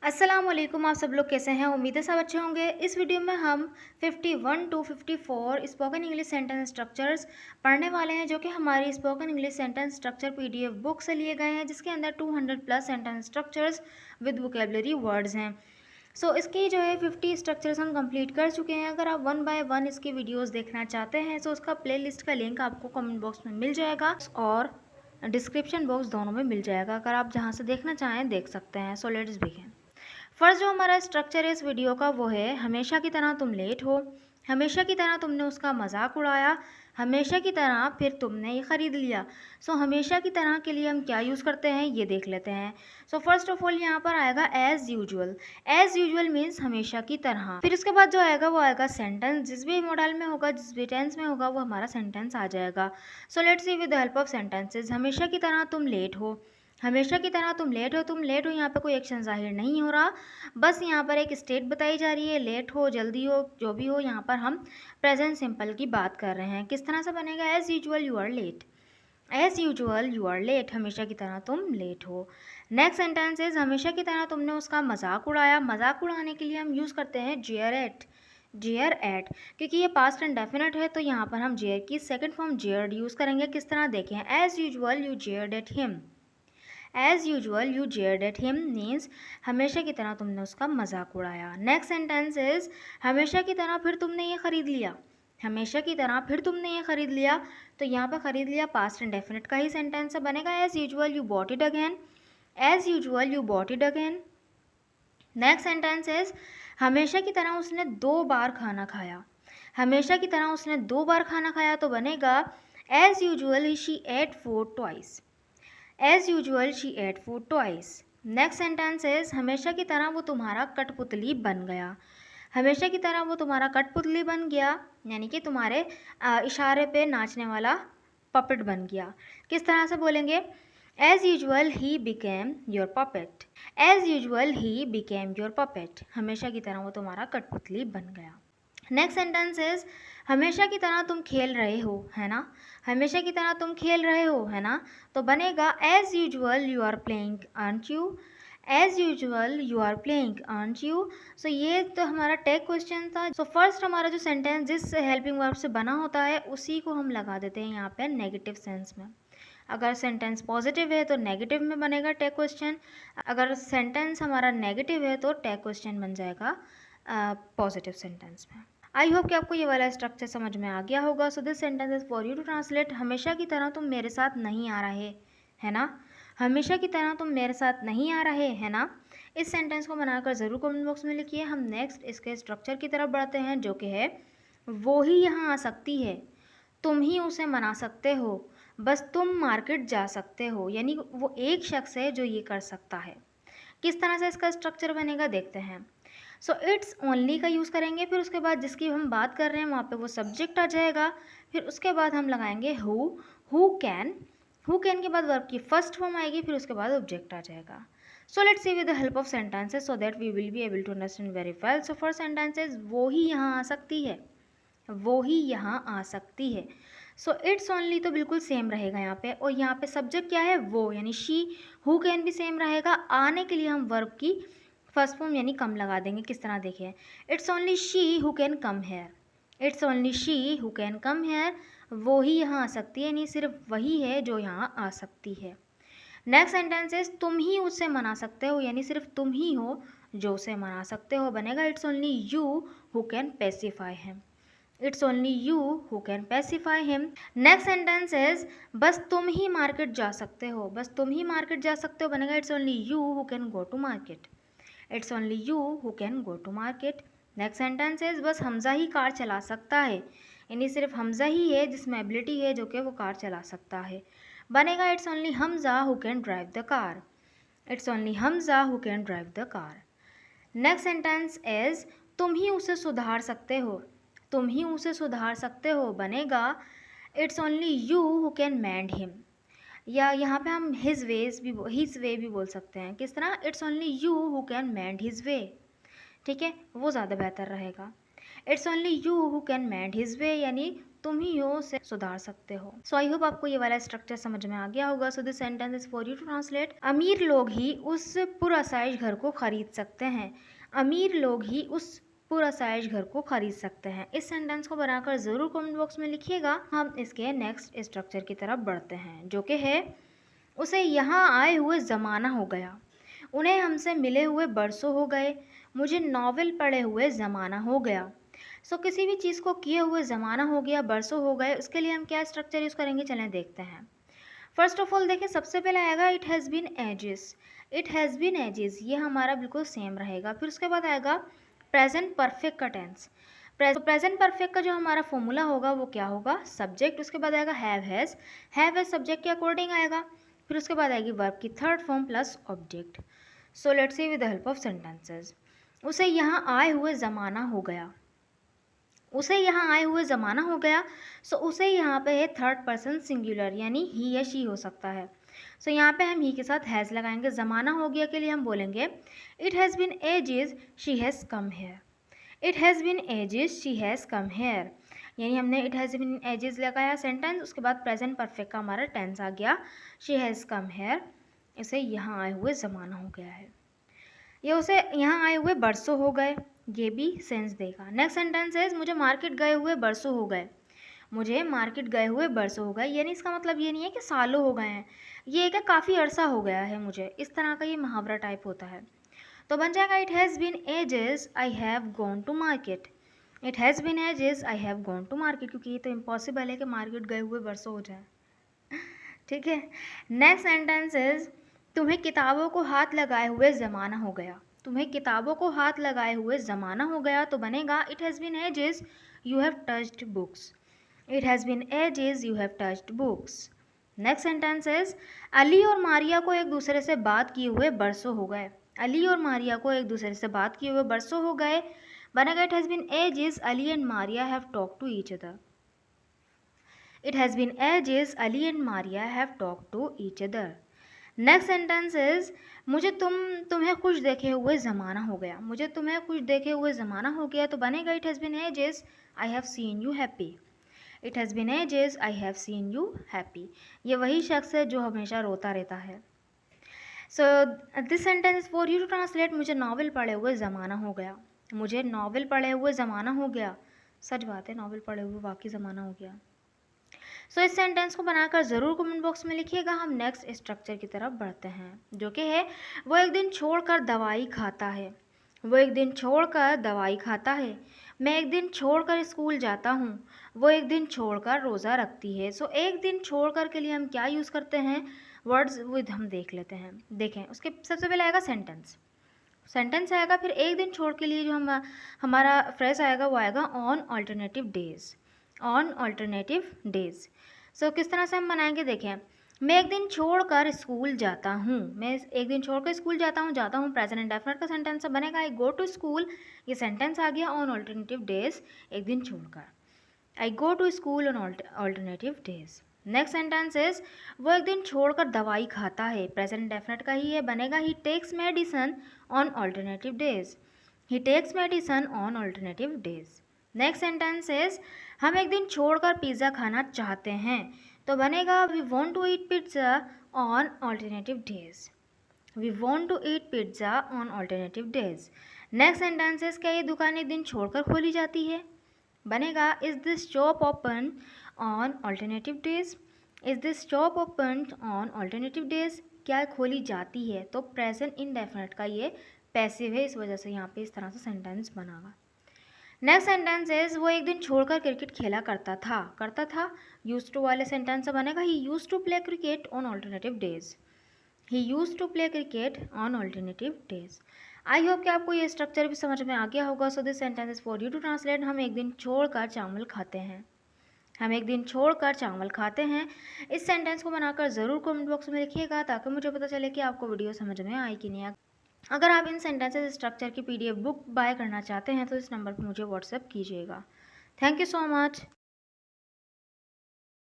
अस्सलाम वालेकुम। आप सब लोग कैसे हैं? उम्मीद है सब अच्छे होंगे। इस वीडियो में हम 51 to 54 spoken English sentence structures पढ़ने वाले हैं, जो कि हमारी spoken English sentence structure PDF book से लिए गए हैं, जिसके अंदर 200 plus sentence structures with vocabulary words हैं। इसकी जो है 50 स्ट्रक्चर्स हम कंप्लीट कर चुके हैं। अगर आप वन बाय वन इसकी वीडियोस देखना चाहते हैं तो उसका प्लेलिस्ट का लिंक आपको कमेंट बॉक्स में मिल जाएगा और डिस्क्रिप्शन बॉक्स दोनों में मिल जाएगा। अगर आप जहां से देखना चाहें देख सकते हैं। So let's begin. फर्स्ट जो हमारा स्ट्रक्चर है इस वीडियो का वो है हमेशा की तरह तुम लेट हो। हमेशा की तरह तुमने उसका मजाक उड़ाया। हमेशा की तरह फिर तुमने ये ख़रीद लिया। हमेशा की तरह के लिए हम क्या यूज़ करते हैं ये देख लेते हैं। फर्स्ट ऑफ ऑल यहाँ पर आएगा as usual. As usual means हमेशा की तरह। फिर उसके बाद जो आएगा वो आएगा सेंटेंस। जिस भी मॉडल में होगा, जिस भी टेंस में होगा, वो हमारा सेंटेंस आ जाएगा। Let's see with the help of sentences. हमेशा की तरह तुम लेट हो। हमेशा की तरह तुम लेट हो। तुम लेट हो, यहाँ पे कोई एक्शन जाहिर नहीं हो रहा, बस यहाँ पर एक स्टेट बताई जा रही है। लेट हो, जल्दी हो, जो भी हो, यहाँ पर हम प्रेजेंट सिंपल की बात कर रहे हैं। किस तरह से बनेगा? As usual you are late. As usual you are late. हमेशा की तरह तुम लेट हो। नेक्स्ट सेंटेंस इज हमेशा की तरह तुमने उसका मजाक उड़ाया। मजाक उड़ाने के लिए हम यूज़ करते हैं जेयर एट। जेयर एट, क्योंकि ये पास्ट इंडेफिनिट है तो यहाँ पर हम जेयर की सेकंड फॉर्म जेयर्ड यूज़ करेंगे। किस तरह देखें? As usual you jeered at him. As usual you jeered at him means हमेशा की तरह तुमने उसका मजाक उड़ाया। नेक्स्ट सेंटेंस इज हमेशा की तरह फिर तुमने ये खरीद लिया। हमेशा की तरह फिर तुमने ये खरीद लिया, तो यहाँ पर खरीद लिया पास्ट इंडेफिनिट का ही सेंटेंस बनेगा। As usual you bought it again. As usual you bought it again. Next sentence is हमेशा की तरह उसने 2 बार खाना खाया। हमेशा की तरह उसने 2 बार खाना खाया, तो बनेगा as usual she ate food twice. As usual she ate food twice. Next sentence is हमेशा की तरह वो तुम्हारा कठपुतली बन गया। हमेशा की तरह वो तुम्हारा कठपुतली बन गया, यानी कि तुम्हारे इशारे पे नाचने वाला पपेट बन गया। किस तरह से बोलेंगे? As usual he became your puppet. As usual he became your puppet. हमेशा की तरह वो तुम्हारा कठपुतली बन गया। नेक्स्ट सेंटेंस इज हमेशा की तरह तुम खेल रहे हो, है ना। हमेशा की तरह तुम खेल रहे हो, है ना, तो बनेगा as usual you are playing aunt you. As usual you are playing aunt you. ये तो हमारा टैग क्वेश्चन था। फर्स्ट हमारा जो सेंटेंस जिस हेल्पिंग वर्ब से बना होता है उसी को हम लगा देते हैं यहाँ पे नेगेटिव सेंस में। अगर सेंटेंस पॉजिटिव है तो नेगेटिव में बनेगा टैग क्वेश्चन। अगर सेंटेंस हमारा नेगेटिव है तो टैग क्वेश्चन बन जाएगा पॉजिटिव सेंटेंस में। आई होप कि आपको ये वाला स्ट्रक्चर समझ में आ गया होगा। So this sentence is for you to translate. हमेशा की तरह तुम मेरे साथ नहीं आ रहे, है ना। हमेशा की तरह तुम मेरे साथ नहीं आ रहे, है ना। इस सेंटेंस को बनाकर ज़रूर कमेंट बॉक्स में लिखिए। हम नेक्स्ट इसके स्ट्रक्चर की तरफ बढ़ते हैं, जो कि है वो ही यहाँ आ सकती है। तुम ही उसे मना सकते हो, बस तुम मार्केट जा सकते हो। यानी वो एक शख्स है जो ये कर सकता है। किस तरह से इसका स्ट्रक्चर बनेगा देखते हैं। इट्स ओनली का यूज़ करेंगे, फिर उसके बाद जिसकी हम बात कर रहे हैं वहाँ पे वो सब्जेक्ट आ जाएगा। फिर उसके बाद हम लगाएंगे हु कैन। हु कैन के बाद वर्ब की फर्स्ट फॉर्म आएगी, फिर उसके बाद ऑब्जेक्ट आ जाएगा। Let's see with the help of sentences so that we will be able to understand very well. First sentences वो ही यहाँ आ सकती है। वो ही यहाँ आ सकती है। इट्स ओनली तो बिल्कुल सेम रहेगा यहाँ पे, और यहाँ पे सब्जेक्ट क्या है? वो, यानी शी। हु कैन भी सेम रहेगा। आने के लिए हम वर्ब की फर्स्ट फॉर्म यानी कम लगा देंगे। किस तरह देखिए? It's only she who can come here. It's only she who can come here. वो ही यहाँ आ सकती है, यानी सिर्फ वही है जो यहाँ आ सकती है। नेक्स्ट सेंटेंस इज तुम ही उससे मना सकते हो, यानी सिर्फ तुम ही हो जो उसे मना सकते हो। बनेगा it's only you who can pacify him. It's only you who can pacify him. Next sentence is बस तुम ही मार्केट जा सकते हो। बस तुम ही मार्केट जा सकते हो। बनेगा it's only you who can go to market. It's only you who can go to market. Next sentence is बस हमजा ही कार चला सकता है, यानी सिर्फ हमजा ही है जिसमें एबिलिटी है जो कि वो कार चला सकता है। बनेगा it's only Hamza who can drive the car. It's only Hamza who can drive the car. Next sentence is तुम ही उसे सुधार सकते हो। तुम ही उसे सुधार सकते हो। बनेगा it's only you who can mend him, या यहाँ पे हम हिज वे भी बोल सकते हैं। किस तरह? It's only you who can mend his way. ठीक है, वो ज़्यादा बेहतर रहेगा। It's only you who can mend his way, यानी तुम ही हो उसे सुधार सकते हो। सो आई होप आपको ये वाला स्ट्रक्चर समझ में आ गया होगा। So this sentence is for you to translate. अमीर लोग ही उस पूरा साइज घर को खरीद सकते हैं। अमीर लोग ही उस पूरा साइज घर को खरीद सकते हैं। इस सेंटेंस को बनाकर ज़रूर कमेंट बॉक्स में लिखिएगा। हम इसके नेक्स्ट स्ट्रक्चर की तरफ बढ़ते हैं, जो कि है उसे यहाँ आए हुए ज़माना हो गया। उन्हें हमसे मिले हुए बरसों हो गए। मुझे नॉवेल पढ़े हुए ज़माना हो गया। सो किसी भी चीज़ को किए हुए ज़माना हो गया, बरसों हो गए, उसके लिए हम क्या स्ट्रक्चर यूज़ करेंगे, चलें देखते हैं। फर्स्ट ऑफ ऑल देखें, सबसे पहले आएगा it has been ages. It has been ages, ये हमारा बिल्कुल सेम रहेगा। फिर उसके बाद आएगा प्रेजेंट परफेक्ट का टेंस। प्रेजेंट परफेक्ट का जो हमारा फॉर्मूला होगा वो क्या होगा, सब्जेक्ट। उसके बाद आएगा have has. Have has subject के अकॉर्डिंग आएगा। फिर उसके बाद आएगी वर्ब की third form plus object. So let's see with the help of sentences. उसे यहाँ आए हुए ज़माना हो गया। उसे यहाँ आए हुए ज़माना हो गया। सो उसे यहाँ पे है थर्ड पर्सन सिंगुलर, यानी ही या शी हो सकता है। सो यहाँ पे हम ही के साथ हैज़ लगाएंगे। ज़माना हो गया के लिए हम बोलेंगे it has been ages she has come here. It has been ages she has come here, यानी हमने इट हैज़ बीन एजेस लगाया सेंटेंस। उसके बाद प्रेजेंट परफेक्ट का हमारा टेंस आ गया शी हैज़ कम हेयर। इसे यहाँ आए हुए ज़माना हो गया है। ये उसे यहाँ आए हुए बरसों हो गए, ये भी सेंस देगा। नेक्स्ट सेंटेंस है मुझे मार्केट गए हुए बरसों हो गए। मुझे मार्केट गए हुए बरसों हो गए, यानी इसका मतलब ये नहीं है कि सालों हो गए हैं, ये क्या काफ़ी अरसा हो गया है मुझे, इस तरह का ये मुहावरा टाइप होता है। तो बन जाएगा it has been ages I have gone to market. It has been ages I have gone to market, क्योंकि ये तो इम्पॉसिबल है कि मार्केट गए हुए बरसों हो जाए। ठीक है। नेक्स्ट सेंटेंस इज तुम्हें किताबों को हाथ लगाए हुए ज़माना हो गया। तुम्हें किताबों को हाथ लगाए हुए ज़माना हो गया, तो बनेगा it has been ages you have touched books. It has been ages you have touched books. Next sentence is Ali और मारिया को एक दूसरे से बात किए हुए बरसों हो गए। अली और मारिया को एक दूसरे से बात किए हुए बरसों हो गए, बनेगा it has been ages Ali and Maria have talk to each other. It has been ages Ali and Maria have talked to each other. Next sentence is मुझे तुम्हें खुश देखे हुए ज़माना हो गया। मुझे तुम्हें खुश देखे हुए ज़माना हो गया, तो बनेगा it has been ages I have seen you happy. It has been ages I have seen you happy. ये वही शख्स है जो हमेशा रोता रहता है। So this sentence is for you to translate। मुझे नावल पढ़े हुए ज़माना हो गया। मुझे नावल पढ़े हुए ज़माना हो गया। सच बात है, नावल पढ़े हुए वाकई ज़माना हो गया। सो इस सेंटेंस को बनाकर ज़रूर कमेंट बॉक्स में लिखिएगा। हम नेक्स्ट स्ट्रक्चर की तरफ बढ़ते हैं, जो कि है वो एक दिन छोड़कर दवाई खाता है। वो एक दिन छोड़कर दवाई खाता है। मैं एक दिन छोड़कर स्कूल जाता हूँ। वो एक दिन छोड़कर रोज़ा रखती है। सो एक दिन छोड़कर के लिए हम क्या यूज़ करते हैं, वर्ड्स विद हम देख लेते हैं। देखें, उसके सबसे पहले आएगा सेंटेंस। सेंटेंस आएगा, फिर एक दिन छोड़ के लिए जो हमारा फ्रेज आएगा वो आएगा on alternative days. On alternative days. So किस तरह से हम बनाएंगे, देखें, मैं एक दिन छोड़कर स्कूल जाता हूँ। मैं एक दिन छोड़कर स्कूल जाता हूँ प्रेजेंट इंडेफिनिट का सेंटेंस बनेगा आई गो टू स्कूल। ये सेंटेंस आ गया ऑन ऑल्टरनेटिव डेज, एक दिन छोड़कर। I go to school on alternative days. Next sentence is वो एक दिन छोड़कर दवाई खाता है। प्रेजेंट इंडेफिनिट का ही है, बनेगा he takes medicine on alternative days. He takes medicine on alternative days. Next sentence is हम एक दिन छोड़कर पिज़्ज़ा खाना चाहते हैं, तो बनेगा we want to eat pizza on alternative days. We want to eat pizza on alternative days. Next sentence is क्या ये दुकान एक दिन छोड़कर खोली जाती है, बनेगा is this shop open on alternative days. Is this shop open on alternative days, क्या खोली जाती है, तो प्रेजेंट इनडेफिनिट का ये पैसिव है, इस वजह से यहाँ पे इस तरह से सेंटेंस बनेगा। नेक्स्ट सेंटेंस इज वो एक दिन छोड़कर क्रिकेट खेला करता था यूज टू वाले सेंटेंस से बनेगा he used to play cricket on alternative days. He used to play cricket on alternative days. I hope कि आपको ये स्ट्रक्चर भी समझ में आ गया होगा। So this sentence is for you to translate. हम एक दिन छोड़कर चावल खाते हैं। हम एक दिन छोड़कर चावल खाते हैं। इस सेंटेंस को बनाकर ज़रूर कमेंट बॉक्स में लिखिएगा, ताकि मुझे पता चले कि आपको वीडियो समझ में आई कि नहीं। अगर आप इन सेंटेंसेस स्ट्रक्चर की PDF बुक बाय करना चाहते हैं तो इस नंबर पर मुझे व्हाट्सएप कीजिएगा। Thank you so much.